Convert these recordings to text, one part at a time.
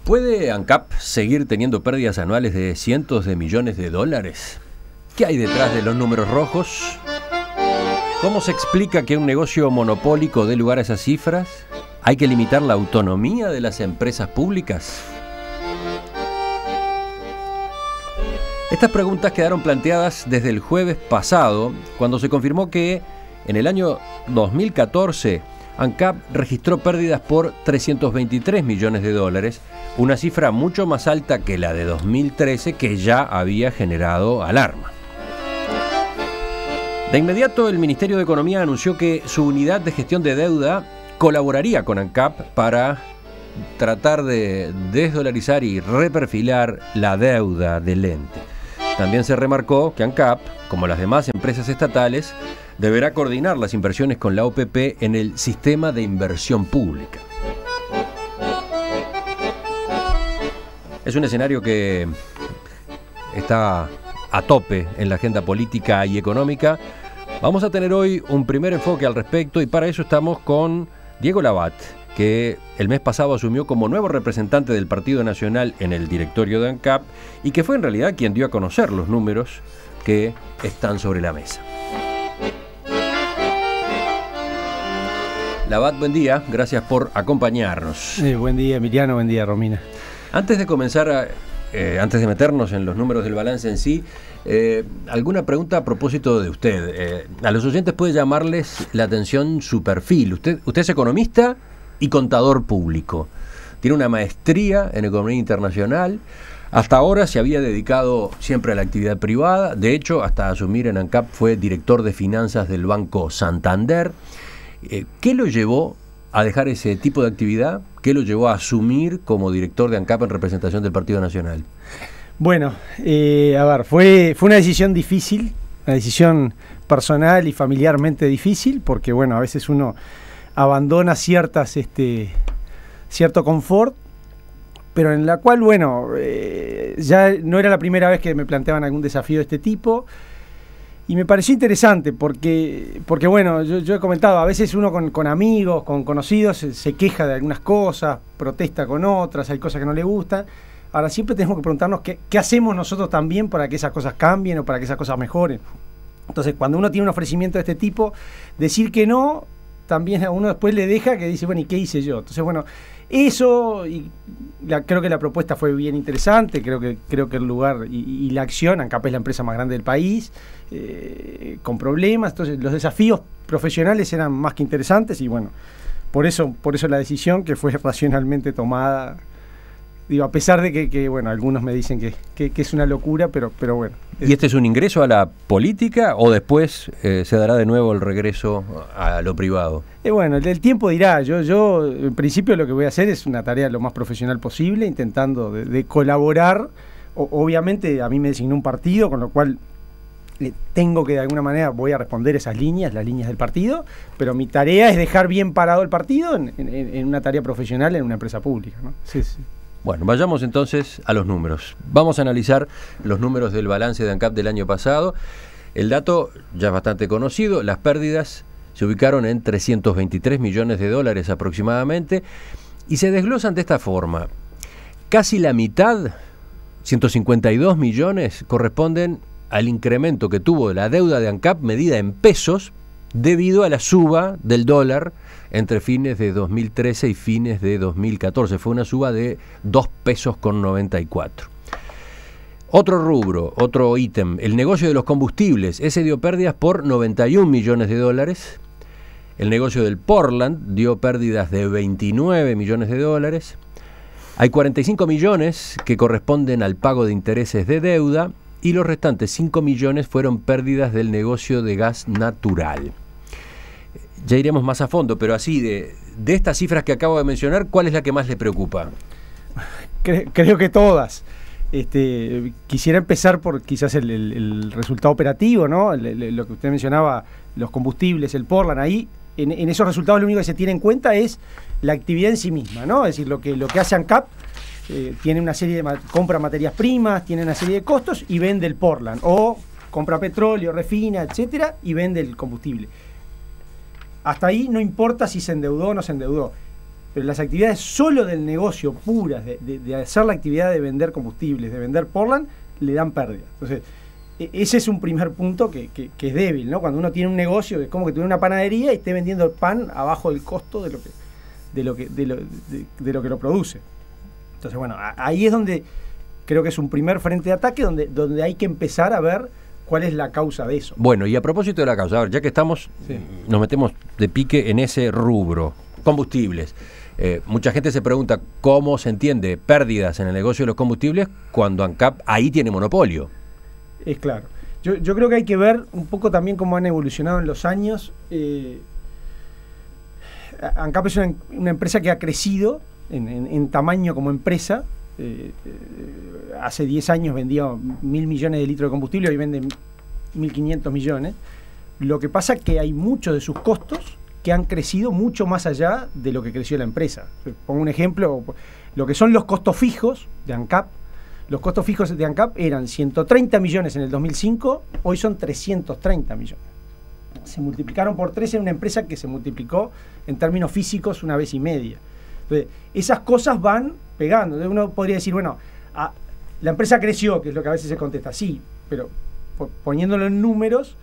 ¿Puede ANCAP seguir teniendo pérdidas anuales de cientos de millones de dólares? ¿Qué hay detrás de los números rojos? ¿Cómo se explica que un negocio monopólico dé lugar a esas cifras? ¿Hay que limitar la autonomía de las empresas públicas? Estas preguntas quedaron planteadas desde el jueves pasado, cuando se confirmó que en el año 2014 ANCAP registró pérdidas por 323 millones de dólares, una cifra mucho más alta que la de 2013, que ya había generado alarma. De inmediato, el Ministerio de Economía anunció que su unidad de gestión de deuda colaboraría con ANCAP para tratar de desdolarizar y reperfilar la deuda del ente. También se remarcó que ANCAP, como las demás empresas estatales, deberá coordinar las inversiones con la OPP en el sistema de inversión pública. Es un escenario que está a tope en la agenda política y económica. Vamos a tener hoy un primer enfoque al respecto y para eso estamos con Diego Labat, que el mes pasado asumió como nuevo representante del Partido Nacional en el directorio de ANCAP y que fue en realidad quien dio a conocer los números que están sobre la mesa. Labat, buen día, gracias por acompañarnos. Buen día, Emiliano, buen día, Romina. Antes de comenzar, antes de meternos en los números del balance en sí, alguna pregunta a propósito de usted. A los oyentes puede llamarles la atención su perfil. Usted es economista y contador público. Tiene una maestría en economía internacional. Hasta ahora se había dedicado siempre a la actividad privada. De hecho, hasta asumir en ANCAP fue director de finanzas del Banco Santander. ¿Qué lo llevó a dejar ese tipo de actividad? ¿Qué lo llevó a asumir como director de ANCAP en representación del Partido Nacional? Bueno, a ver, fue una decisión difícil, una decisión personal y familiarmente difícil, porque bueno, a veces uno abandona cierto confort, pero en la cual, bueno, ya no era la primera vez que me planteaban algún desafío de este tipo. Y me pareció interesante porque bueno, yo he comentado, a veces uno con amigos, con conocidos, se queja de algunas cosas, protesta con otras, hay cosas que no le gustan. Ahora siempre tenemos que preguntarnos qué hacemos nosotros también para que esas cosas cambien o para que esas cosas mejoren. Entonces, cuando uno tiene un ofrecimiento de este tipo, decir que no, también a uno después le deja que dice, bueno, ¿y qué hice yo? Entonces, bueno, eso, creo que la propuesta fue bien interesante, creo que el lugar y la acción, ANCAP es la empresa más grande del país, con problemas, entonces los desafíos profesionales eran más que interesantes y bueno, por eso la decisión que fue racionalmente tomada, digo, a pesar de que bueno, algunos me dicen que es una locura, pero bueno. ¿Y este es un ingreso a la política o después se dará de nuevo el regreso a lo privado? Bueno, el tiempo dirá. Yo en principio lo que voy a hacer es una tarea lo más profesional posible, intentando de colaborar. Obviamente a mí me designó un partido, con lo cual tengo que de alguna manera voy a responder las líneas del partido, pero mi tarea es dejar bien parado el partido en una tarea profesional en una empresa pública, ¿no? Sí. Bueno, vayamos entonces a los números. Vamos a analizar los números del balance de ANCAP del año pasado. El dato ya es bastante conocido, las pérdidas se ubicaron en 323 millones de dólares aproximadamente y se desglosan de esta forma. Casi la mitad, 152 millones, corresponden al incremento que tuvo la deuda de ANCAP medida en pesos debido a la suba del dólar entre fines de 2013 y fines de 2014. Fue una suba de 2,94 pesos. Otro rubro, otro ítem, el negocio de los combustibles. Ese dio pérdidas por 91 millones de dólares. El negocio del Portland dio pérdidas de 29 millones de dólares. Hay 45 millones que corresponden al pago de intereses de deuda y los restantes 5 millones fueron pérdidas del negocio de gas natural. Ya iremos más a fondo, pero así, de estas cifras que acabo de mencionar, ¿cuál es la que más le preocupa? Creo que todas. Quisiera empezar por quizás el resultado operativo, ¿no? Lo que usted mencionaba, los combustibles, el Portland, ahí, en esos resultados lo único que se tiene en cuenta es la actividad en sí misma, ¿no? Es decir, lo que hace ANCAP, tiene una serie de compra materias primas, tiene una serie de costos y vende el Portland, o compra petróleo, refina, etcétera, y vende el combustible. Hasta ahí no importa si se endeudó o no se endeudó. pero las actividades solo del negocio puras, de hacer la actividad de vender combustibles, de vender Portland, le dan pérdida. Entonces, ese es un primer punto que es débil, ¿no? Cuando uno tiene un negocio, es como que tuviera una panadería y esté vendiendo el pan abajo del costo de lo que lo produce. Entonces, bueno, ahí es donde creo que es un primer frente de ataque donde hay que empezar a ver cuál es la causa de eso. Bueno, y a propósito de la causa, a ver, ya que estamos, nos metemos de pique en ese rubro, combustibles. Mucha gente se pregunta cómo se entiende pérdidas en el negocio de los combustibles cuando ANCAP ahí tiene monopolio. Es claro. Yo creo que hay que ver un poco también cómo han evolucionado en los años. ANCAP es una empresa que ha crecido en tamaño como empresa. Hace 10 años vendía 1.000 millones de litros de combustible, hoy vende 1.500 millones. Lo que pasa es que hay muchos de sus costos que han crecido mucho más allá de lo que creció la empresa. Pongo un ejemplo, lo que son los costos fijos de ANCAP. Los costos fijos de ANCAP eran 130 millones en el 2005, hoy son 330 millones. Se multiplicaron por 3 en una empresa que se multiplicó en términos físicos 1,5 veces. Entonces, esas cosas van pegando. Entonces uno podría decir, bueno, la empresa creció, que es lo que a veces se contesta, sí, pero poniéndolo en números,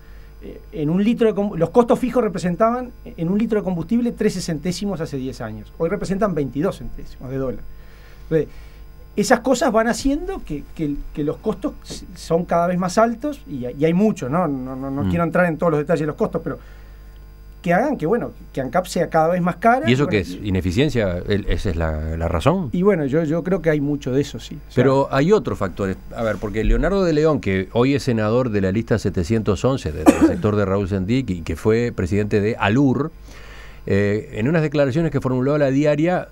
en un litro los costos fijos representaban en un litro de combustible 13 centésimos hace 10 años. Hoy representan 22 centésimos de dólar. Entonces, esas cosas van haciendo que los costos son cada vez más altos, y hay muchos, no quiero entrar en todos los detalles de los costos, pero que hagan que ANCAP sea cada vez más cara. ¿Y eso qué es? ¿Ineficiencia? ¿Esa es la razón? Y bueno, yo creo que hay mucho de eso, sí. Pero hay otros factores. A ver, porque Leonardo de León, que hoy es senador de la lista 711 del sector de Raúl Sendic y que fue presidente de ALUR, en unas declaraciones que formuló a La Diaria,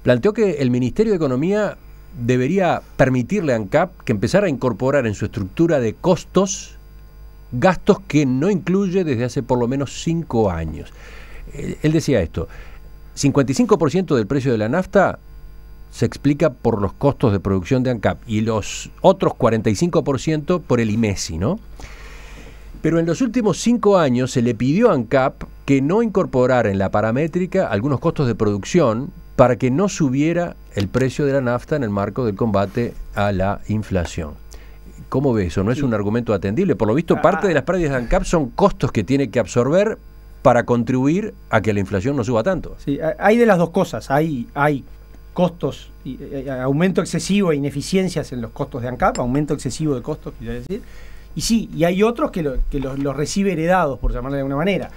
planteó que el Ministerio de Economía debería permitirle a ANCAP que empezara a incorporar en su estructura de costos gastos que no incluye desde hace por lo menos 5 años. Él decía esto: 55% del precio de la nafta se explica por los costos de producción de ANCAP y los otros 45% por el IMESI, ¿no? Pero en los últimos 5 años se le pidió a ANCAP que no incorporara en la paramétrica algunos costos de producción para que no subiera el precio de la nafta en el marco del combate a la inflación. ¿Cómo ves eso? ¿No es un argumento atendible? Por lo visto, parte de las pérdidas de ANCAP son costos que tiene que absorber para contribuir a que la inflación no suba tanto. Sí, hay de las dos cosas. Hay costos, aumento excesivo e ineficiencias en los costos de ANCAP, aumento excesivo de costos, quiero decir. Y sí, y hay otros que los recibe heredados, por llamarle de alguna manera.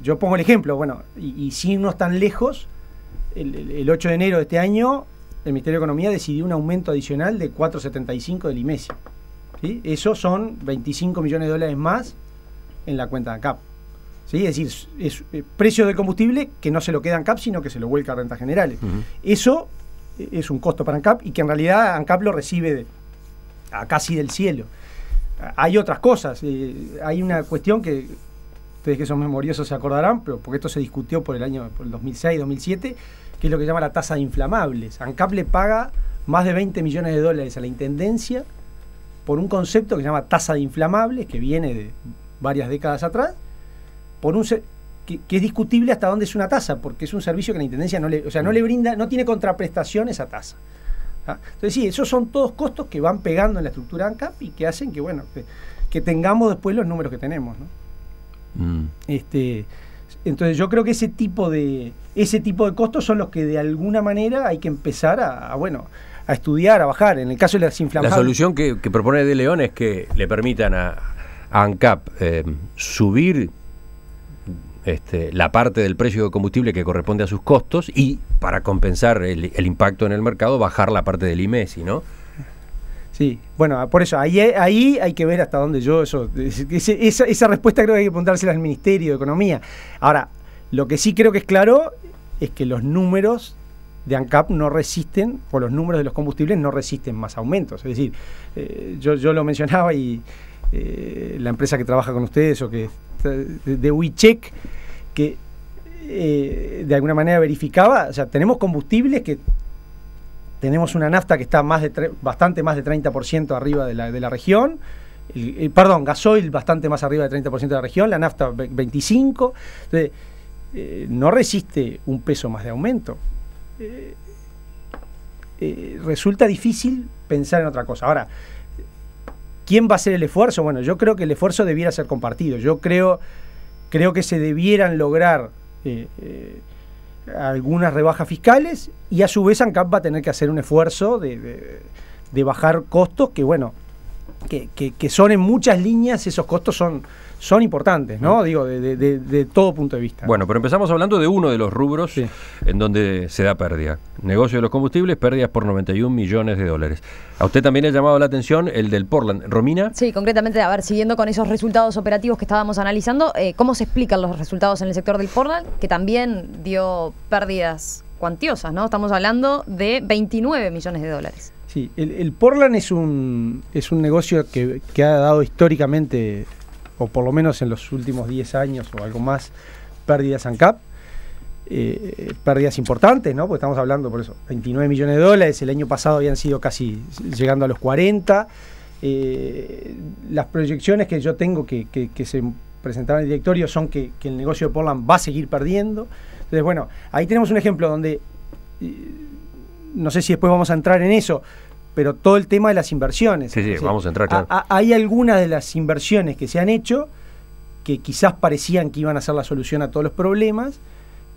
Yo pongo el ejemplo, bueno, y sin irnos tan lejos, el 8 de enero de este año, el Ministerio de Economía decidió un aumento adicional de 4,75 del IMESI. ¿Sí? Eso son 25 millones de dólares más en la cuenta de ANCAP. ¿Sí? Es decir, es precio del combustible que no se lo queda a ANCAP, sino que se lo vuelca a rentas generales. Eso es un costo para ANCAP y que en realidad ANCAP lo recibe casi del cielo. Hay otras cosas. Hay una cuestión que ustedes que son memoriosos se acordarán, pero porque esto se discutió por el 2006, 2007, que es lo que se llama la tasa de inflamables. ANCAP le paga más de 20 millones de dólares a la Intendencia por un concepto que se llama tasa de inflamables, que viene de varias décadas atrás, que es discutible hasta dónde es una tasa, porque es un servicio que la Intendencia no le brinda, no tiene contraprestación esa tasa. Entonces sí, esos son todos costos que van pegando en la estructura ANCAP y que hacen que tengamos después los números que tenemos, ¿no? Entonces yo creo que ese tipo de costos son los que de alguna manera hay que empezar a estudiar, a bajar. En el caso de las inflamables. La solución que propone De León es que le permitan a ANCAP subir la parte del precio de combustible que corresponde a sus costos y, para compensar el impacto en el mercado, bajar la parte del IMESI, ¿no? Sí, bueno, por eso, ahí hay que ver hasta dónde esa respuesta creo que hay que preguntársela al Ministerio de Economía. Ahora, lo que sí creo que es claro es que los números de ANCAP no resisten, o los números de los combustibles no resisten más aumentos. Es decir, yo lo mencionaba y la empresa que trabaja con ustedes, o que de WeCheck, que de alguna manera verificaba, o sea, tenemos combustibles que tenemos una nafta que está bastante más de 30% arriba de la región, gasoil bastante más arriba del 30% de la región, la nafta 25%, entonces no resiste un peso más de aumento. resulta difícil pensar en otra cosa. Ahora, ¿quién va a hacer el esfuerzo? Bueno, yo creo que el esfuerzo debiera ser compartido. Yo creo que se debieran lograr algunas rebajas fiscales, y a su vez ANCAP va a tener que hacer un esfuerzo de bajar costos que, bueno, que son en muchas líneas, esos costos son importantes, ¿no? Digo, de todo punto de vista. Bueno, pero empezamos hablando de uno de los rubros en donde se da pérdida. Negocio de los combustibles, pérdidas por 91 millones de dólares. A usted también le ha llamado la atención el del Portland. ¿Romina? Sí, concretamente, a ver, siguiendo con esos resultados operativos que estábamos analizando, ¿cómo se explican los resultados en el sector del Portland? Que también dio pérdidas cuantiosas, ¿no? Estamos hablando de 29 millones de dólares. Sí, el Portland es un negocio que ha dado históricamente, o por lo menos en los últimos 10 años o algo más, pérdidas ANCAP, pérdidas importantes, ¿no? Porque estamos hablando, por eso, 29 millones de dólares, el año pasado habían sido casi llegando a los 40. Las proyecciones que yo tengo que se presentaron en el directorio son que el negocio de Portland va a seguir perdiendo. Entonces, bueno, ahí tenemos un ejemplo donde... no sé si después vamos a entrar en eso, pero todo el tema de las inversiones. Sí, vamos a entrar, claro. Hay algunas de las inversiones que se han hecho que quizás parecían que iban a ser la solución a todos los problemas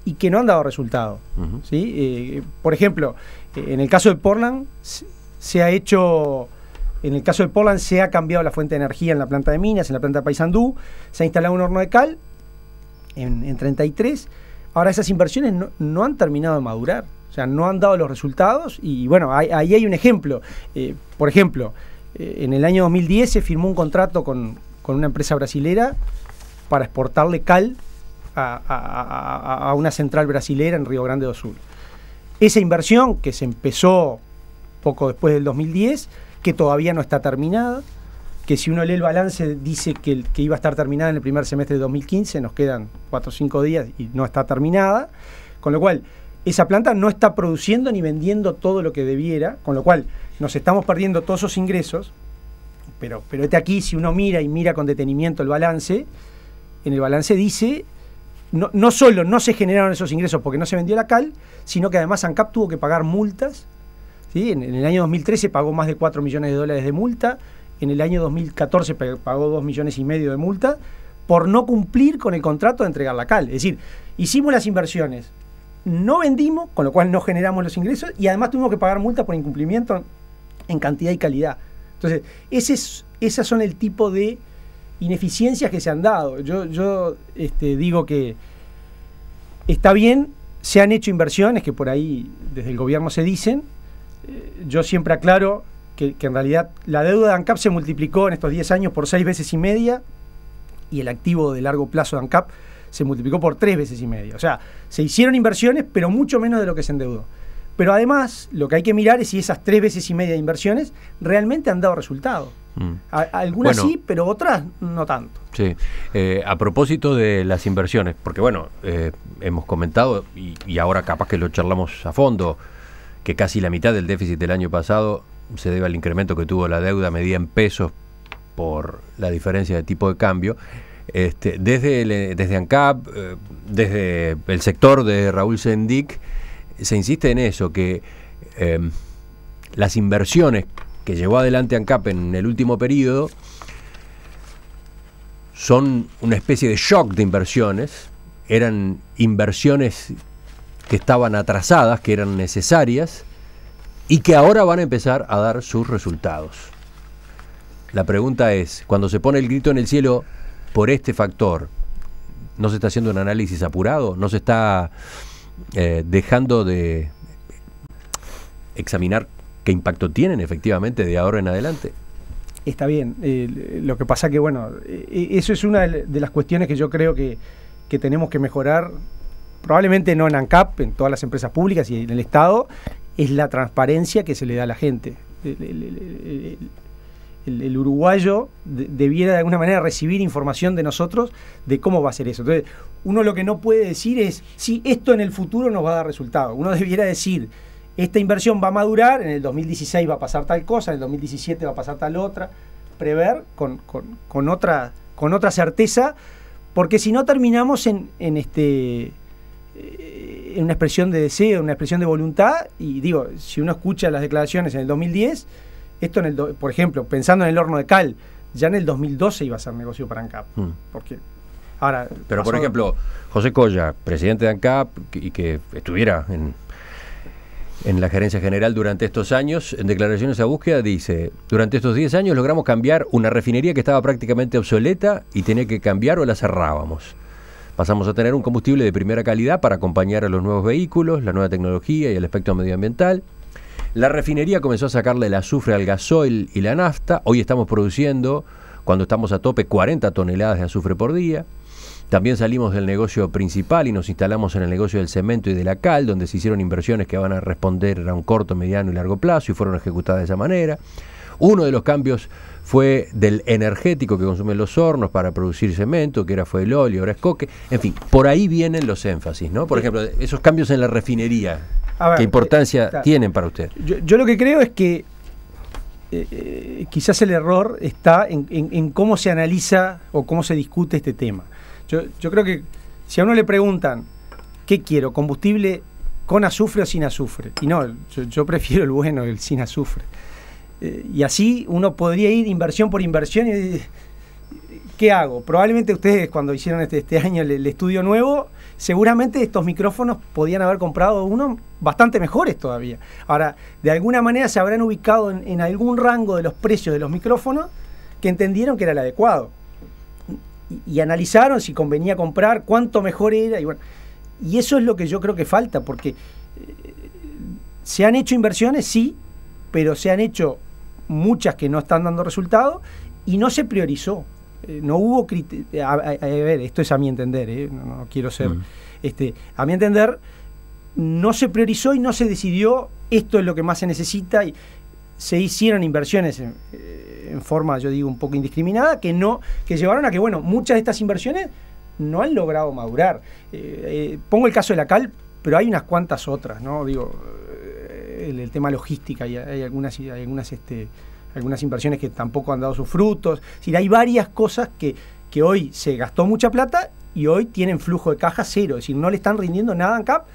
y que no han dado resultado. ¿Sí? Por ejemplo, en el caso de Portland, se ha cambiado la fuente de energía en la planta de Minas, en la planta de Paysandú, se ha instalado un horno de cal en 33. Ahora esas inversiones no han terminado de madurar. O sea, no han dado los resultados y, bueno, ahí hay un ejemplo. Por ejemplo, en el año 2010 se firmó un contrato con una empresa brasilera para exportarle cal a una central brasilera en Río Grande do Sul. Esa inversión, que se empezó poco después del 2010, que todavía no está terminada, que si uno lee el balance dice que iba a estar terminada en el primer semestre de 2015, nos quedan 4 o 5 días y no está terminada, con lo cual... esa planta no está produciendo ni vendiendo todo lo que debiera, con lo cual nos estamos perdiendo todos esos ingresos, pero aquí, si uno mira con detenimiento el balance, en el balance dice, no solo no se generaron esos ingresos porque no se vendió la cal, sino que además ANCAP tuvo que pagar multas, ¿sí? En el año 2013 pagó más de 4 millones de dólares de multa, en el año 2014 pagó 2 millones y medio de multa, por no cumplir con el contrato de entregar la cal. Es decir, hicimos las inversiones, no vendimos, con lo cual no generamos los ingresos y además tuvimos que pagar multa por incumplimiento en cantidad y calidad. Entonces, esas son el tipo de ineficiencias que se han dado. Yo digo que está bien, se han hecho inversiones que por ahí desde el gobierno se dicen. Yo siempre aclaro que en realidad la deuda de ANCAP se multiplicó en estos 10 años por 6 veces y media y el activo de largo plazo de ANCAP se multiplicó por 3 veces y media. O sea, se hicieron inversiones, pero mucho menos de lo que se endeudó. Pero además, lo que hay que mirar es si esas 3 veces y media de inversiones realmente han dado resultado. Algunas sí, pero otras no tanto. Sí. A propósito de las inversiones, porque bueno, hemos comentado, y ahora capaz que lo charlamos a fondo, que casi la mitad del déficit del año pasado se debe al incremento que tuvo la deuda medida en pesos por la diferencia de tipo de cambio. Desde ANCAP, desde el sector de Raúl Sendic, se insiste en eso, que las inversiones que llevó adelante ANCAP en el último periodo son una especie de shock de inversiones, eran inversiones que estaban atrasadas, que eran necesarias y que ahora van a empezar a dar sus resultados. La pregunta es, cuando se pone el grito en el cielo por este factor, ¿no se está haciendo un análisis apurado? ¿No se está dejando de examinar qué impacto tienen efectivamente de ahora en adelante? Está bien. Lo que pasa que, bueno, eso es una de las cuestiones que yo creo que tenemos que mejorar, probablemente no en ANCAP, en todas las empresas públicas y en el Estado, es la transparencia que se le da a la gente. El uruguayo debiera de alguna manera recibir información de nosotros de cómo va a ser eso. Entonces, uno lo que no puede decir es, si esto en el futuro nos va a dar resultado. Uno debiera decir, esta inversión va a madurar, en el 2016 va a pasar tal cosa, en el 2017 va a pasar tal otra, prever con otra certeza, porque si no terminamos en una expresión de deseo, una expresión de voluntad, y digo, si uno escucha las declaraciones en el 2010, esto por ejemplo, pensando en el horno de cal, ya en el 2012 iba a ser negocio para ANCAP. Porque ahora... Pero por ejemplo, José Colla, presidente de ANCAP, y que estuviera en la gerencia general durante estos años, en declaraciones a búsqueda dice: durante estos 10 años logramos cambiar una refinería que estaba prácticamente obsoleta y tenía que cambiar o la cerrábamos. Pasamos a tener un combustible de primera calidad para acompañar a los nuevos vehículos, la nueva tecnología y el aspecto medioambiental. La refinería comenzó a sacarle el azufre al gasoil y la nafta. Hoy estamos produciendo, cuando estamos a tope, 40 toneladas de azufre por día. También salimos del negocio principal y nos instalamos en el negocio del cemento y de la cal, donde se hicieron inversiones que van a responder a un corto, mediano y largo plazo y fueron ejecutadas de esa manera. Uno de los cambios fue del energético que consumen los hornos para producir cemento, que fue el óleo, ahora es coque. En fin, por ahí vienen los énfasis, ¿no? Por ejemplo, esos cambios en la refinería, ¿qué importancia tienen para usted? Yo lo que creo es que quizás el error está en cómo se analiza o cómo se discute este tema. Yo creo que si a uno le preguntan, ¿qué quiero? ¿Combustible con azufre o sin azufre? Y no, yo prefiero el bueno, el sin azufre. Y así uno podría ir inversión por inversión y ¿qué hago? Probablemente ustedes cuando hicieron este año el estudio nuevo, seguramente estos micrófonos podían haber comprado unos bastante mejores todavía. Ahora, de alguna manera se habrán ubicado en algún rango de los precios de los micrófonos que entendieron que era el adecuado. Y analizaron si convenía comprar, cuánto mejor era. Y, bueno, y eso es lo que yo creo que falta, porque se han hecho inversiones, sí, pero se han hecho muchas que no están dando resultado y no se priorizó. No hubo a ver, esto es a mi entender, no quiero ser... a mi entender, no se priorizó y no se decidió esto es lo que más se necesita, y se hicieron inversiones en forma, yo digo, un poco indiscriminada, que llevaron a que, bueno, muchas de estas inversiones no han logrado madurar. Pongo el caso de la cal, pero hay unas cuantas otras, ¿no? Digo, el tema logística, y hay algunas inversiones que tampoco han dado sus frutos. Es decir, hay varias cosas que hoy se gastó mucha plata y hoy tienen flujo de caja cero, es decir, no le están rindiendo nada a ANCAP,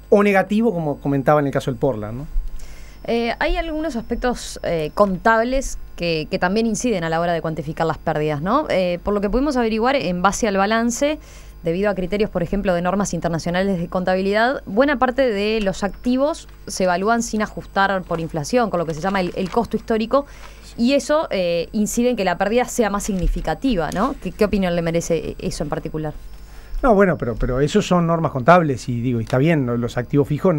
o negativo, como comentaba en el caso del Portland, ¿no? Hay algunos aspectos contables que también inciden a la hora de cuantificar las pérdidas, ¿no? Por lo que pudimos averiguar, en base al balance, debido a criterios, por ejemplo, de normas internacionales de contabilidad, buena parte de los activos se evalúan sin ajustar por inflación, con lo que se llama el costo histórico, y eso incide en que la pérdida sea más significativa, ¿no? ¿Qué opinión le merece eso en particular? No, bueno, pero eso son normas contables y está bien, los activos fijos,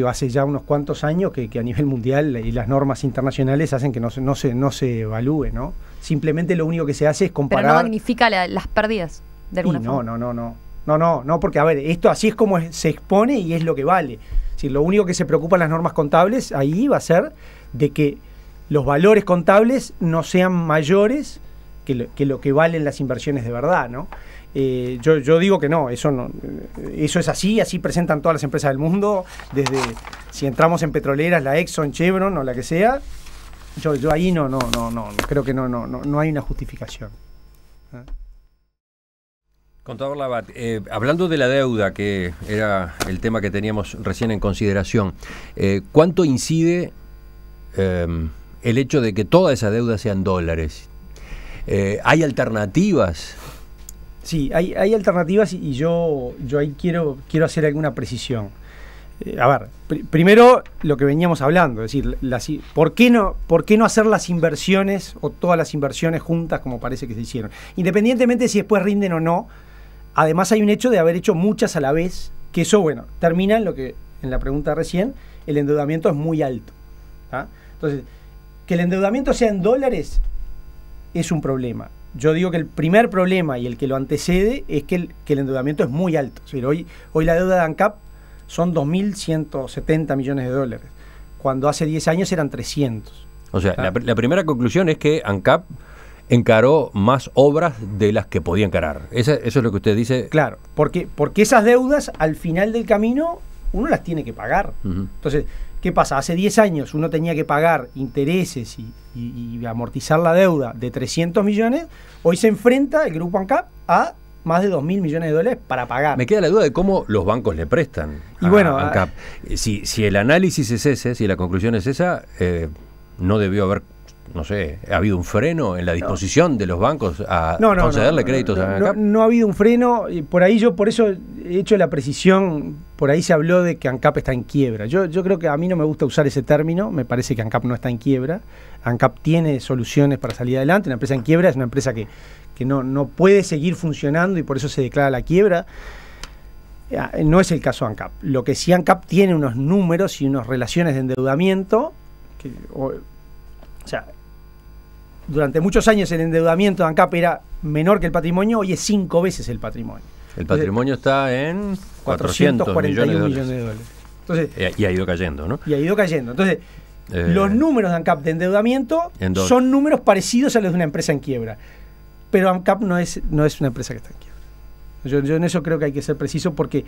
hace ya unos cuantos años que a nivel mundial y las normas internacionales hacen que no se evalúe, ¿no? Simplemente lo único que se hace es comparar... Pero no magnifica las pérdidas, de alguna forma. No, porque a ver, esto así es como se expone y es lo que vale. Es decir, lo único que se preocupa en las normas contables ahí va a ser de que los valores contables no sean mayores que lo que valen las inversiones de verdad, ¿no? Yo digo que no, eso es así presentan todas las empresas del mundo, desde si entramos en petroleras, la Exxon, Chevron o la que sea, yo ahí no creo que no hay una justificación. Contador Labat, hablando de la deuda, que era el tema que teníamos recién en consideración, ¿cuánto incide el hecho de que toda esa deuda sea en dólares? ¿Hay alternativas? Sí, hay alternativas y yo ahí quiero hacer alguna precisión. A ver, primero lo que veníamos hablando, es decir, ¿por qué no hacer las inversiones o todas las inversiones juntas como parece que se hicieron? Independientemente de si después rinden o no, además hay un hecho de haber hecho muchas a la vez, que eso, bueno, termina en la pregunta recién, el endeudamiento es muy alto. ¿Ah? Entonces, que el endeudamiento sea en dólares es un problema. Yo digo que el primer problema y el que lo antecede es que el endeudamiento es muy alto. Es decir, hoy la deuda de ANCAP son 2.170 millones de dólares, cuando hace 10 años eran 300. O sea, la primera conclusión es que ANCAP encaró más obras de las que podía encarar. Eso es lo que usted dice. Claro, porque esas deudas al final del camino uno las tiene que pagar. Entonces, ¿qué pasa? Hace 10 años uno tenía que pagar intereses y amortizar la deuda de 300 millones. Hoy se enfrenta el grupo ANCAP a más de 2.000 millones de dólares para pagar. Me queda la duda de cómo los bancos le prestan Y bueno, a ANCAP. Si el análisis es ese, si la conclusión es esa, no debió haber, no sé, ¿ha habido un freno en la disposición de los bancos a concederle créditos a ANCAP? No ha habido un freno, y por ahí por eso he hecho la precisión, por ahí se habló de que ANCAP está en quiebra. Yo creo que a mí no me gusta usar ese término, me parece que ANCAP no está en quiebra. ANCAP tiene soluciones para salir adelante. Una empresa en quiebra es una empresa que no puede seguir funcionando y por eso se declara la quiebra. No es el caso de ANCAP. Lo que sí, ANCAP tiene unos números y unas relaciones de endeudamiento o sea, durante muchos años el endeudamiento de ANCAP era menor que el patrimonio, hoy es 5 veces el patrimonio. El patrimonio está en 441 millones de dólares. Entonces, y ha ido cayendo, ¿no? Y ha ido cayendo. Entonces, los números de ANCAP de endeudamiento son números parecidos a los de una empresa en quiebra. Pero ANCAP no es una empresa que está en quiebra. Yo en eso creo que hay que ser preciso porque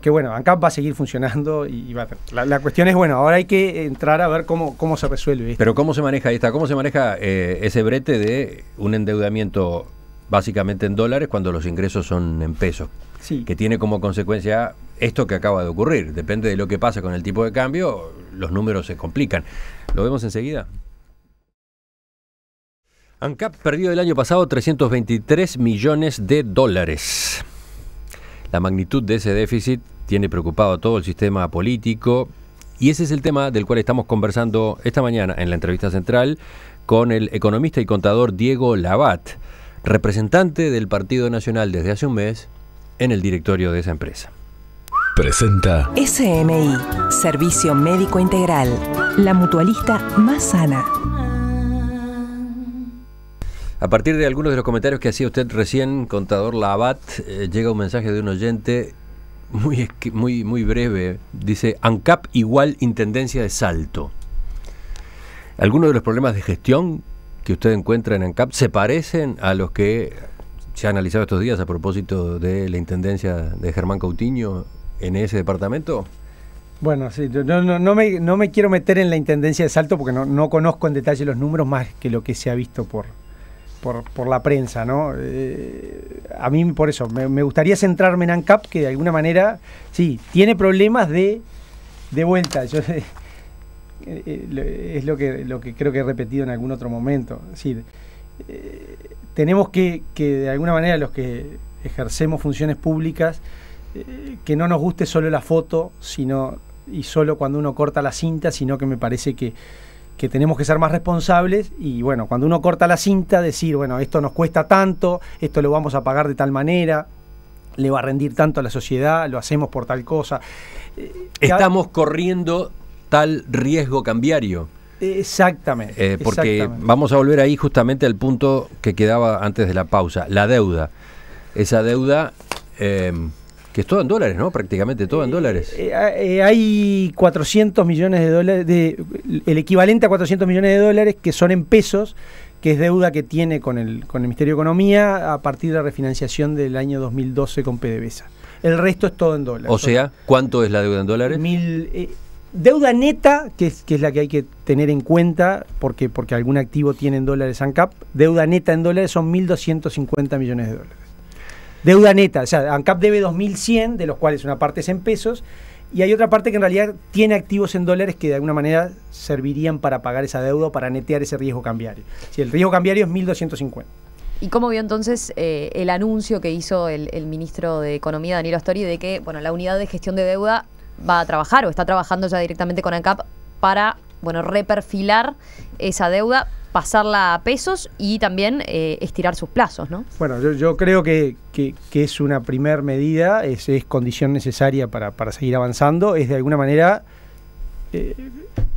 bueno, ANCAP va a seguir funcionando y va a la cuestión es, bueno, ahora hay que entrar a ver cómo se resuelve esto. Pero ¿cómo se maneja ese brete de un endeudamiento básicamente en dólares cuando los ingresos son en pesos? Sí. Que tiene como consecuencia esto que acaba de ocurrir. Depende de lo que pasa con el tipo de cambio, los números se complican. ¿Lo vemos enseguida? ANCAP perdió el año pasado 323 millones de dólares. La magnitud de ese déficit tiene preocupado a todo el sistema político y ese es el tema del cual estamos conversando esta mañana en la entrevista central con el economista y contador Diego Labat, representante del Partido Nacional desde hace un mes en el directorio de esa empresa. Presenta SMI, Servicio Médico Integral, la mutualista más sana. A partir de algunos de los comentarios que hacía usted recién, contador Labat, llega un mensaje de un oyente muy breve. Dice, ANCAP igual Intendencia de Salto. ¿Algunos de los problemas de gestión que usted encuentra en ANCAP se parecen a los que se ha analizado estos días a propósito de la Intendencia de Germán Coutinho en ese departamento? Bueno, sí, yo no me quiero meter en la Intendencia de Salto porque no conozco en detalle los números más que lo que se ha visto por la prensa, ¿no? A mí por eso me gustaría centrarme en ANCAP, que de alguna manera sí tiene problemas de vuelta. Es lo que creo que he repetido en algún otro momento. Es decir, tenemos que de alguna manera los que ejercemos funciones públicas que no nos guste solo la foto, y solo cuando uno corta la cinta, sino que me parece que tenemos que ser más responsables y bueno, cuando uno corta la cinta, decir, bueno, esto nos cuesta tanto, esto lo vamos a pagar de tal manera, le va a rendir tanto a la sociedad, lo hacemos por tal cosa. Estamos corriendo tal riesgo cambiario. Exactamente. Porque vamos a volver ahí justamente al punto que quedaba antes de la pausa, la deuda. Esa deuda... que es todo en dólares, ¿no? Prácticamente todo en dólares. Hay 400 millones de dólares, el equivalente a 400 millones de dólares que son en pesos, que es deuda que tiene con el Ministerio de Economía a partir de la refinanciación del año 2012 con PDVSA. El resto es todo en dólares. O sea, ¿cuánto es la deuda en dólares? Deuda neta, que es la que hay que tener en cuenta, porque algún activo tiene en dólares ANCAP, deuda neta en dólares son 1.250 millones de dólares. Deuda neta, o sea, ANCAP debe 2.100, de los cuales una parte es en pesos, y hay otra parte que en realidad tiene activos en dólares que de alguna manera servirían para pagar esa deuda o para netear ese riesgo cambiario. Si el riesgo cambiario es 1.250. ¿Y cómo vio entonces el anuncio que hizo el ministro de Economía, Daniel Astori, de que la unidad de gestión de deuda va a trabajar o está trabajando ya directamente con ANCAP para reperfilar esa deuda, pasarla a pesos y también estirar sus plazos, ¿no? Bueno, yo creo que es una primer medida, es condición necesaria para seguir avanzando, es de alguna manera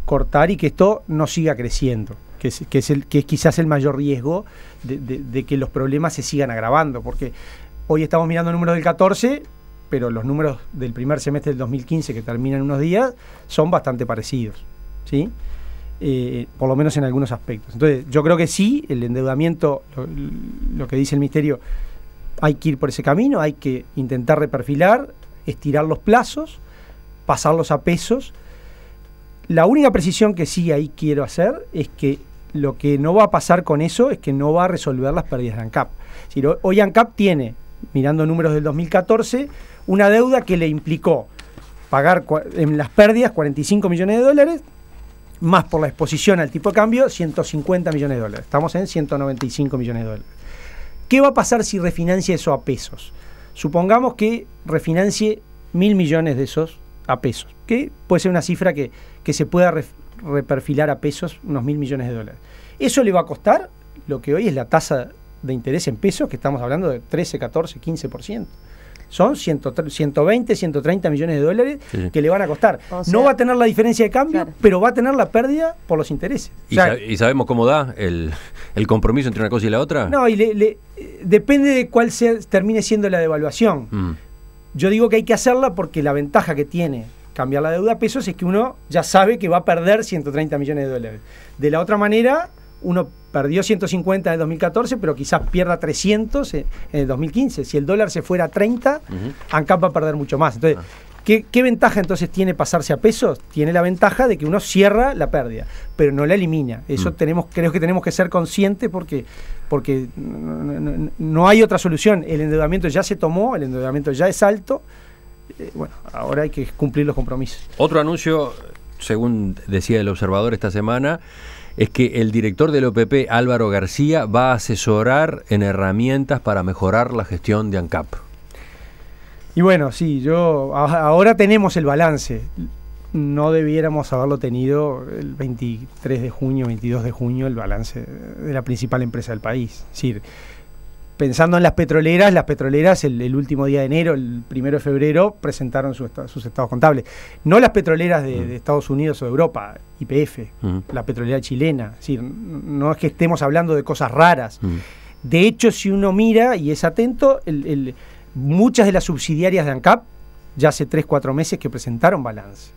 cortar y que esto no siga creciendo, que es quizás el mayor riesgo de que los problemas se sigan agravando, porque hoy estamos mirando números del 14, pero los números del primer semestre del 2015 que terminan unos días son bastante parecidos, ¿sí? Por lo menos en algunos aspectos. Entonces, yo creo que sí, el endeudamiento, lo que dice el Ministerio, hay que ir por ese camino, hay que intentar reperfilar, estirar los plazos, pasarlos a pesos. La única precisión que sí ahí quiero hacer es que lo que no va a pasar con eso es que no va a resolver las pérdidas de ANCAP. Es decir, hoy ANCAP tiene mirando números del 2014, una deuda que le implicó pagar en las pérdidas 45 millones de dólares, más por la exposición al tipo de cambio 150 millones de dólares. Estamos en 195 millones de dólares. ¿Qué va a pasar si refinancia eso a pesos? Supongamos que refinancie 1.000 millones de esos a pesos, que puede ser una cifra que se pueda reperfilar a pesos, unos 1.000 millones de dólares. Eso le va a costar lo que hoy es la tasa de interés en pesos, que estamos hablando de 13, 14, 15%. Son 120, 130 millones de dólares que le van a costar. O sea, no va a tener la diferencia de cambio, pero va a tener la pérdida por los intereses. ¿Y sabemos cómo da el compromiso entre una cosa y la otra? No, y depende de cuál termine siendo la devaluación. Yo digo que hay que hacerla porque la ventaja que tiene cambiar la deuda a pesos es que uno ya sabe que va a perder 130 millones de dólares. De la otra manera, uno perdió 150 en el 2014, pero quizás pierda 300 en el 2015. Si el dólar se fuera a 30, ANCAP va a perder mucho más. Entonces, ¿qué ventaja entonces tiene pasarse a pesos? Tiene la ventaja de que uno cierra la pérdida, pero no la elimina. Eso creo que tenemos que ser conscientes porque no hay otra solución. El endeudamiento ya se tomó, el endeudamiento ya es alto. Bueno, ahora hay que cumplir los compromisos. Otro anuncio, según decía el Observador esta semana, es que el director del OPP, Álvaro García, va a asesorar en herramientas para mejorar la gestión de ANCAP. Y bueno, sí, ahora tenemos el balance. No debiéramos haberlo tenido el 23 de junio, 22 de junio, el balance de la principal empresa del país. Es decir, pensando en las petroleras el último día de enero, el 1 de febrero, presentaron sus estados contables. No las petroleras de Estados Unidos o de Europa, YPF, la petrolera chilena. Es decir, no es que estemos hablando de cosas raras. De hecho, si uno mira y es atento, muchas de las subsidiarias de ANCAP ya hace 3-4 meses que presentaron balance.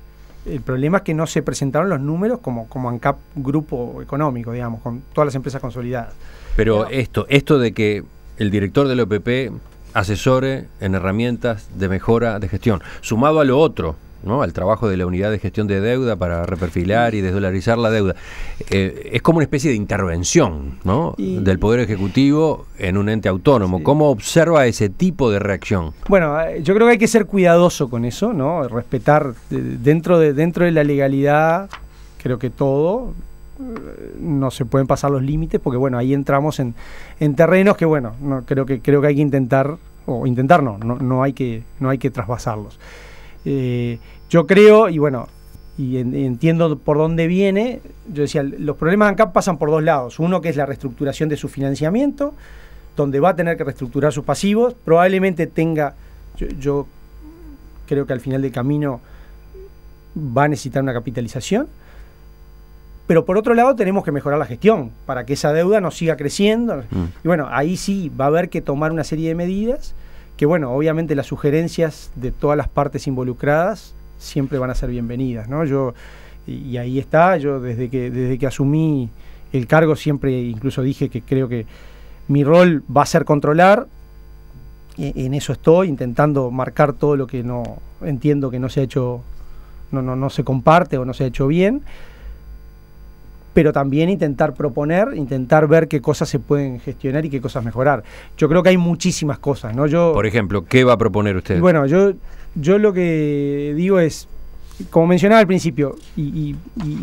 El problema es que no se presentaron los números como ANCAP grupo económico, digamos, con todas las empresas consolidadas. Pero esto de que el director del OPP asesore en herramientas de mejora de gestión, sumado a lo otro, ¿no? Al trabajo de la unidad de gestión de deuda para reperfilar y desdolarizar la deuda, es como una especie de intervención, ¿no? Del Poder Ejecutivo en un ente autónomo. Sí. ¿Cómo observa ese tipo de reacción? Bueno, yo creo que hay que ser cuidadoso con eso, ¿no? Respetar dentro de la legalidad, creo que todo. No se pueden pasar los límites porque bueno, ahí entramos en terrenos que bueno, creo que hay que intentar no hay que trasvasarlos. Yo creo y bueno, y entiendo por dónde viene. Yo decía, los problemas de ANCAP pasan por dos lados. Uno que es la reestructuración de su financiamiento, donde va a tener que reestructurar sus pasivos, probablemente tenga, yo creo que al final del camino va a necesitar una capitalización. Pero por otro lado tenemos que mejorar la gestión para que esa deuda no siga creciendo. Y bueno, ahí sí va a haber que tomar una serie de medidas que bueno, obviamente las sugerencias de todas las partes involucradas siempre van a ser bienvenidas, ¿no? Y ahí está, yo desde que asumí el cargo siempre incluso dije que creo que mi rol va a ser controlar. En eso estoy, intentando marcar todo lo que no entiendo que no se ha hecho, no se comparte o no se ha hecho bien. Pero también intentar proponer, intentar ver qué cosas se pueden gestionar y qué cosas mejorar. Yo creo que hay muchísimas cosas, ¿no? Por ejemplo, ¿qué va a proponer usted? Bueno, yo lo que digo es, como mencionaba al principio, y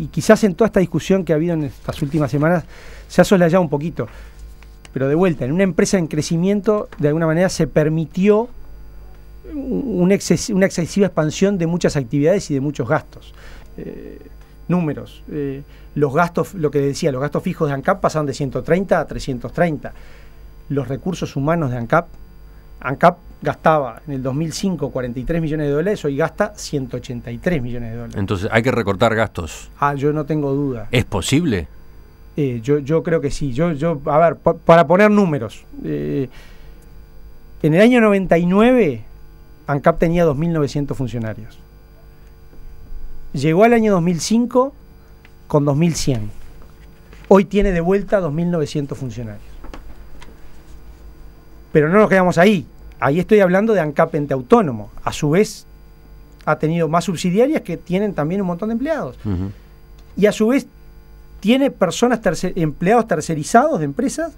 quizás en toda esta discusión que ha habido en estas últimas semanas, se ha soslayado un poquito, pero de vuelta, en una empresa en crecimiento, de alguna manera se permitió una excesiva expansión de muchas actividades y de muchos gastos. Números, los gastos, lo que decía, los gastos fijos de ANCAP pasaron de 130 a 330. Los recursos humanos de ANCAP gastaba en el 2005 43 millones de dólares, hoy gasta 183 millones de dólares. Entonces hay que recortar gastos. Yo no tengo duda. ¿Es posible? Yo creo que sí. A ver, para poner números, en el año 99 ANCAP tenía 2.900 funcionarios. Llegó al año 2005 con 2.100. Hoy tiene de vuelta 2.900 funcionarios. Pero no nos quedamos ahí. Ahí estoy hablando de ANCAP ente autónomo. A su vez, ha tenido más subsidiarias que tienen también un montón de empleados. Y a su vez, tiene empleados tercerizados de empresas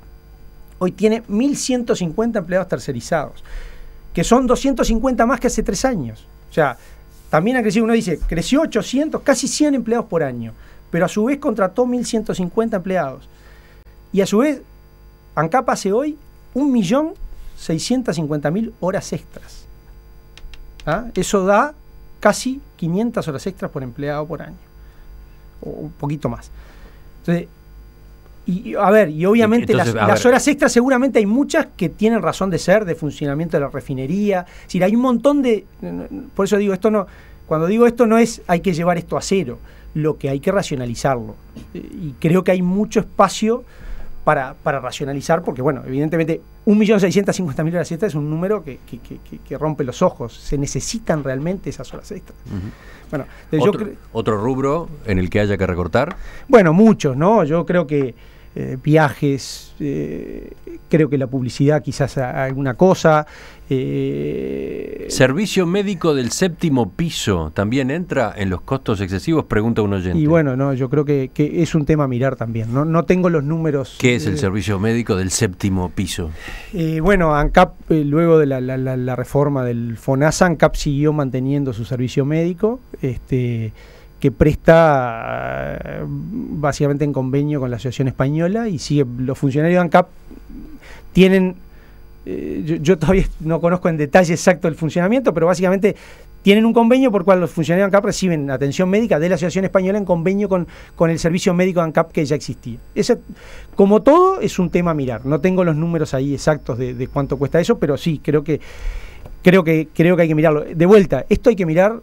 hoy tiene 1.150 empleados tercerizados, que son 250 más que hace 3 años. O sea, también ha crecido, uno dice, creció 800, casi 100 empleados por año, pero a su vez contrató 1.150 empleados. Y a su vez, ANCAP hace hoy 1.650.000 horas extras. ¿Ah? Eso da casi 500 horas extras por empleado por año, o un poquito más. Entonces, y obviamente las horas extras seguramente hay muchas que tienen razón de ser, de funcionamiento de la refinería. Es decir, hay un montón de... Por eso digo, cuando digo esto no es hay que llevar esto a cero, lo que hay que racionalizarlo. Y creo que hay mucho espacio para racionalizar, porque bueno, evidentemente 1.650.000 horas extras es un número que rompe los ojos. Se necesitan realmente esas horas extras. Bueno, ¿Otro rubro en el que haya que recortar? Bueno, muchos, ¿no? Yo creo que viajes, creo que la publicidad quizás alguna cosa. ¿Servicio médico del 7º piso también entra en los costos excesivos? Pregunta un oyente. Y bueno, no, yo creo que es un tema a mirar también. No tengo los números. ¿Qué es el servicio médico del 7º piso? Bueno, ANCAP, luego de la reforma del FONASA, ANCAP siguió manteniendo su servicio médico, que presta básicamente en convenio con la Asociación Española, y sigue, los funcionarios de ANCAP tienen, yo todavía no conozco en detalle exacto el funcionamiento, pero básicamente tienen un convenio por cual los funcionarios de ANCAP reciben atención médica de la Asociación Española en convenio con el servicio médico de ANCAP que ya existía. Como todo, es un tema a mirar. No tengo los números ahí exactos de cuánto cuesta eso, pero sí, creo que hay que mirarlo. De vuelta, esto hay que mirar.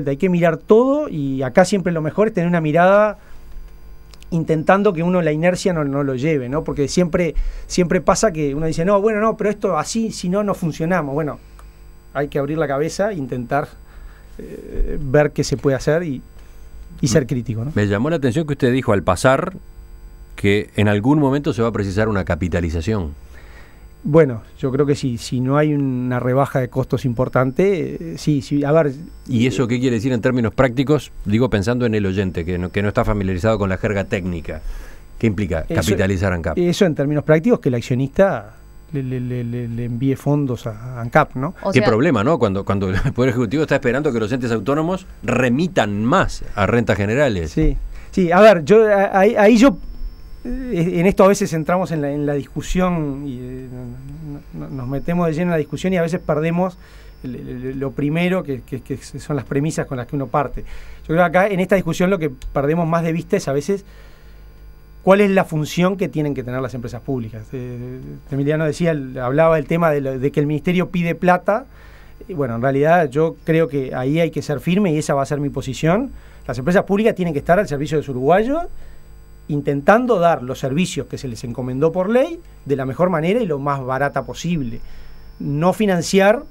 Hay que mirar todo, y acá siempre lo mejor es tener una mirada intentando que uno la inercia no lo lleve, ¿no? Porque siempre pasa que uno dice, pero esto así, si no funcionamos. Bueno, hay que abrir la cabeza, intentar ver qué se puede hacer y ser crítico, ¿no? Me llamó la atención que usted dijo al pasar que en algún momento se va a precisar una capitalización. Bueno, yo creo que sí, si no hay una rebaja de costos importante, sí, a ver... ¿Y eso qué quiere decir en términos prácticos? Digo, pensando en el oyente, que no está familiarizado con la jerga técnica. ¿Qué implica capitalizar ANCAP? Eso en términos prácticos, que el accionista le envíe fondos a ANCAP, ¿no? Qué problema, ¿no? Cuando el Poder Ejecutivo está esperando que los entes autónomos remitan más a rentas generales. Sí, a ver, ahí yo... En esto a veces entramos en la discusión y nos metemos de lleno en la discusión, y a veces perdemos lo primero que son las premisas con las que uno parte. Yo creo que acá en esta discusión lo que perdemos más de vista es a veces cuál es la función que tienen que tener las empresas públicas. Emiliano hablaba del tema de que el ministerio pide plata, y bueno, en realidad yo creo que ahí hay que ser firme, y esa va a ser mi posición. Las empresas públicas tienen que estar al servicio de los uruguayos, intentando dar los servicios que se les encomendó por ley de la mejor manera y lo más barata posible. No financiar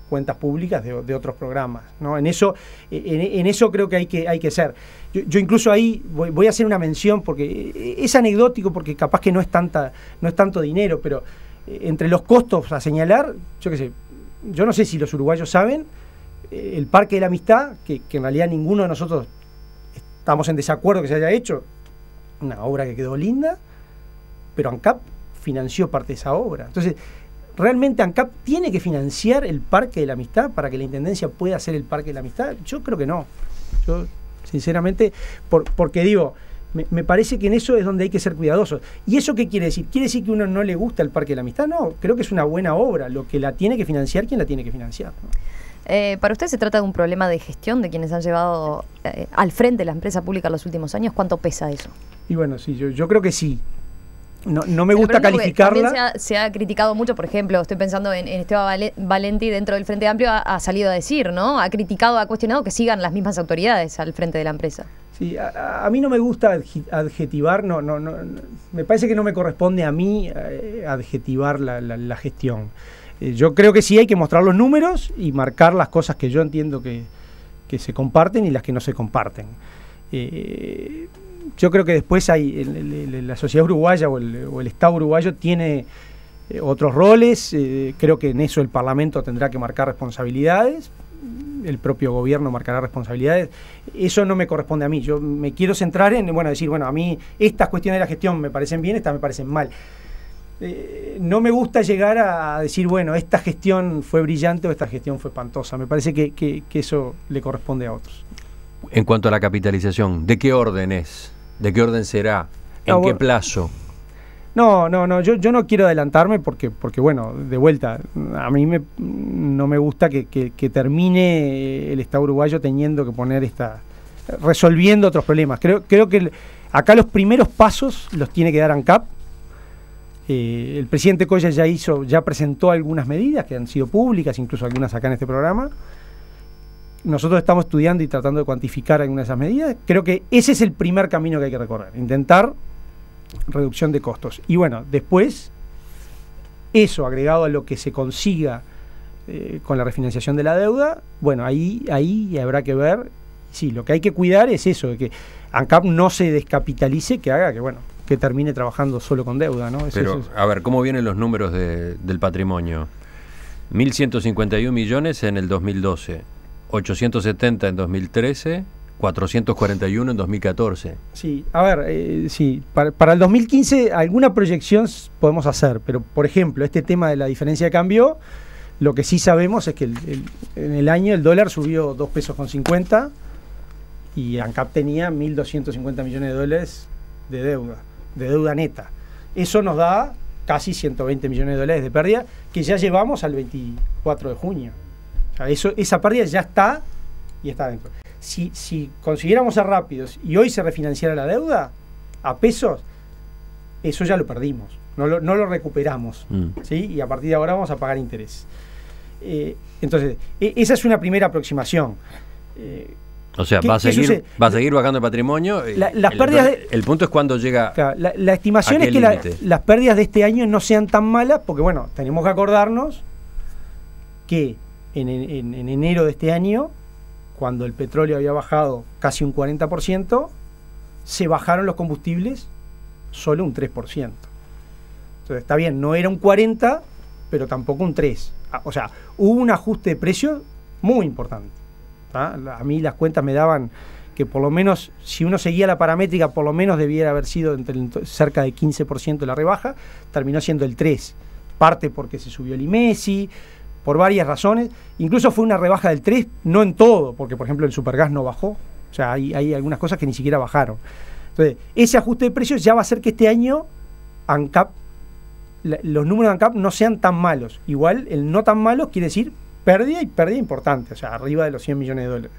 cuentas públicas de otros programas, ¿no? En eso creo que hay que ser. Yo incluso ahí voy a hacer una mención, porque es anecdótico, porque capaz que no es tanto dinero, pero entre los costos a señalar, yo no sé si los uruguayos saben, el Parque de la Amistad, que en realidad ninguno de nosotros estamos en desacuerdo que se haya hecho, una obra que quedó linda, pero ANCAP financió parte de esa obra. Entonces, ¿realmente ANCAP tiene que financiar el Parque de la Amistad para que la Intendencia pueda hacer el Parque de la Amistad? Yo creo que no. Yo, sinceramente, porque digo, me parece que en eso es donde hay que ser cuidadosos. ¿Y eso qué quiere decir? ¿Quiere decir que a uno no le gusta el Parque de la Amistad? No, creo que es una buena obra. Lo que la tiene que financiar, quien la tiene que financiar, ¿no? ¿Para usted se trata de un problema de gestión de quienes han llevado al frente la empresa pública en los últimos años? ¿Cuánto pesa eso? Y bueno, sí, yo creo que sí. No me gusta calificarla. También se ha criticado mucho, por ejemplo, estoy pensando en Esteban Valenti dentro del Frente Amplio, ha salido a decir, ¿no? Ha criticado, ha cuestionado que sigan las mismas autoridades al frente de la empresa. Sí, a mí no me gusta adjetivar, no, me parece que no me corresponde a mí adjetivar la gestión. Yo creo que sí hay que mostrar los números y marcar las cosas que yo entiendo que se comparten y las que no se comparten. Yo creo que después hay la sociedad uruguaya o el Estado uruguayo tiene otros roles. Creo que en eso el Parlamento tendrá que marcar responsabilidades, el propio gobierno marcará responsabilidades. Eso no me corresponde a mí. Yo me quiero centrar en decir, a mí estas cuestiones de la gestión me parecen bien, estas me parecen mal. no me gusta llegar a decir, bueno, esta gestión fue brillante o esta gestión fue espantosa. Me parece que eso le corresponde a otros. En cuanto a la capitalización, ¿de qué orden es? ¿De qué orden será? ¿En qué plazo? No, yo no quiero adelantarme porque bueno, de vuelta, a mí no me gusta que termine el Estado uruguayo teniendo que poner resolviendo otros problemas. Creo que acá los primeros pasos los tiene que dar ANCAP. El presidente Coya ya presentó algunas medidas que han sido públicas, incluso algunas acá en este programa. Nosotros estamos estudiando y tratando de cuantificar algunas de esas medidas. Creo que ese es el primer camino que hay que recorrer, intentar reducción de costos. Y bueno, después, eso agregado a lo que se consiga con la refinanciación de la deuda, bueno, ahí habrá que ver. Sí, lo que hay que cuidar es eso, de que ANCAP no se descapitalice, que haga que termine trabajando solo con deuda, ¿no? Pero, a ver, ¿cómo vienen los números del patrimonio? 1.151 millones en el 2012, 870 en 2013, 441 en 2014. Sí, a ver, sí, para el 2015 alguna proyección podemos hacer, pero por ejemplo, este tema de la diferencia de cambio, lo que sí sabemos es que en el año el dólar subió 2 pesos con 50 y ANCAP tenía 1.250 millones de dólares de deuda neta. Eso nos da casi 120 millones de dólares de pérdida que ya llevamos al 24 de junio. O sea, esa pérdida ya está y está dentro. Si consiguiéramos ser rápidos y hoy se refinanciara la deuda a pesos, eso ya lo perdimos, no lo recuperamos, ¿sí? Y a partir de ahora vamos a pagar interés. Entonces, esa es una primera aproximación. O sea, va a seguir bajando el patrimonio. Las pérdidas el punto es cuando llega. Claro, la estimación es que las pérdidas de este año no sean tan malas, porque bueno, tenemos que acordarnos que en enero de este año, cuando el petróleo había bajado casi un 40%, se bajaron los combustibles solo un 3%. Entonces, está bien, no era un 40%, pero tampoco un 3%. O sea, hubo un ajuste de precios muy importante. ¿Ah? A mí las cuentas me daban que por lo menos, si uno seguía la paramétrica, por lo menos debiera haber sido cerca de 15% de la rebaja, terminó siendo el 3%. Parte porque se subió el IMESI, por varias razones. Incluso fue una rebaja del 3%, no en todo, porque por ejemplo el supergas no bajó. O sea, hay algunas cosas que ni siquiera bajaron. Entonces, ese ajuste de precios ya va a hacer que este año ANCAP, los números de ANCAP no sean tan malos. Igual, el no tan malo quiere decir pérdida importante, o sea, arriba de los 100 millones de dólares.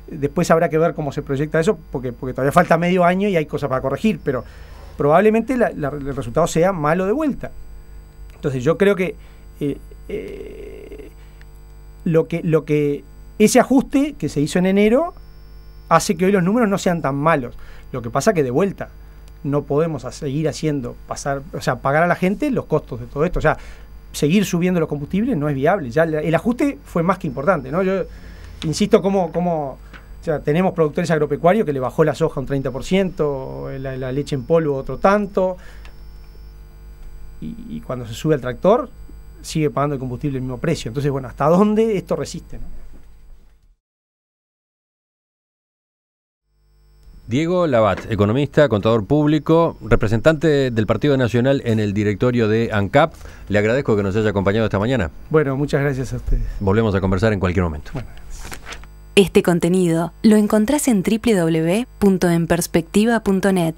Después habrá que ver cómo se proyecta eso, porque todavía falta medio año y hay cosas para corregir, pero probablemente el resultado sea malo de vuelta. Entonces yo creo que lo que ese ajuste que se hizo en enero hace que hoy los números no sean tan malos. Lo que pasa que de vuelta no podemos seguir haciendo pagar a la gente los costos de todo esto. O sea, seguir subiendo los combustibles no es viable. Ya el ajuste fue más que importante, ¿no? Yo insisto o sea, tenemos productores agropecuarios que le bajó la soja un 30%, la leche en polvo otro tanto, y cuando se sube al tractor sigue pagando el combustible el mismo precio. Entonces, bueno, ¿hasta dónde esto resiste, no? Diego Labat, economista, contador público, representante del Partido Nacional en el directorio de ANCAP. Le agradezco que nos haya acompañado esta mañana. Bueno, muchas gracias a ustedes. Volvemos a conversar en cualquier momento. Bueno. Este contenido lo encontrás en www.enperspectiva.net.